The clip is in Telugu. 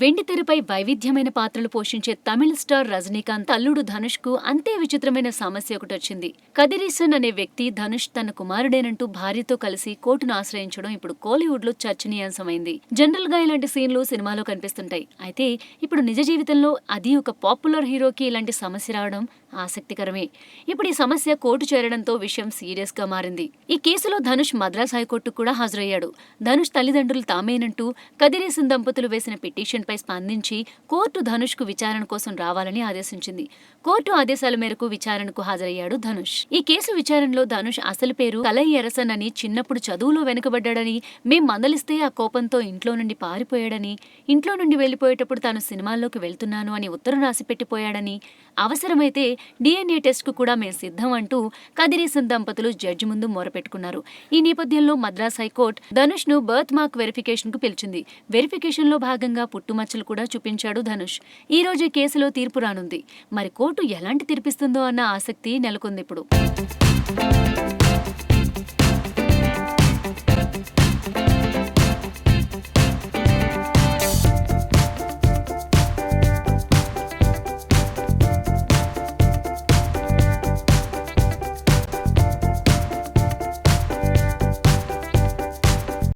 వెండితెరపై వైవిధ్యమైన పాత్రలు పోషించే తమిళ స్టార్ రజనీకాంత్ అల్లుడు ధనుష్ కు అంతే విచిత్రమైన సమస్య ఒకటొచ్చింది. కదిరీసన్ అనే వ్యక్తి ధనుష్ తన కుమారుడేనంటూ భార్యతో కలిసి కోర్టును ఆశ్రయించడం ఇప్పుడు కోలీవుడ్ లో చర్చనీయాంశమైంది. జనరల్ గా ఇలాంటి సీన్లు సినిమాలో కనిపిస్తుంటాయి. అయితే ఇప్పుడు నిజ జీవితంలో అది ఒక పాపులర్ హీరోకి ఇలాంటి సమస్య రావడం ఆసక్తికరమే. ఇప్పుడు ఈ సమస్య కోర్టు చేరడంతో విషయం సీరియస్ గా మారింది. ఈ కేసులో ధనుష్ మద్రాస్ హైకోర్టుకు కూడా హాజరయ్యాడు. ధనుష్ తల్లిదండ్రులు తామేనంటూ కదిరీసన్ దంపతులు వేసిన పిటిషన్ పై స్పందించి కోర్టు ధనుష్ కు విచారణ కోసం రావాలని ఆదేశించింది. కోర్టు ఆదేశాల మేరకు విచారణకు హాజరయ్యాడు ధనుష్. ఈ కేసు విచారణలో ధనుష్ అసలు పేరు కలై ఎరసన్ అని, చిన్నప్పుడు చదువులో వెనుకబడ్డాడని, మేం మందలిస్తే ఆ కోపంతో ఇంట్లో నుండి పారిపోయాడని, ఇంట్లో నుండి వెళ్లిపోయేటప్పుడు తాను సినిమాల్లోకి వెళ్తున్నాను అని ఉత్తరం రాసి పెట్టిపోయాడని, అవసరమైతే DNA టెస్ట్ కు కూడా మేం సిద్ధం అంటూ కదిరీసన్ దంపతులు జడ్జి ముందు మొరపెట్టుకున్నారు. ఈ నేపథ్యంలో మద్రాస్ హైకోర్టు ధనుష్ ను బర్త్ మార్క్ వెరిఫికేషన్ కు పిలిచింది. వెరిఫికేషన్ లో భాగంగా పుట్టుమచ్చలు కూడా చూపించాడు ధనుష్. ఈ రోజు కేసులో తీర్పు రానుంది. మరి కోర్టు ఎలాంటి తీర్పిస్తుందో అన్న ఆసక్తి నెలకొంది ఇప్పుడు.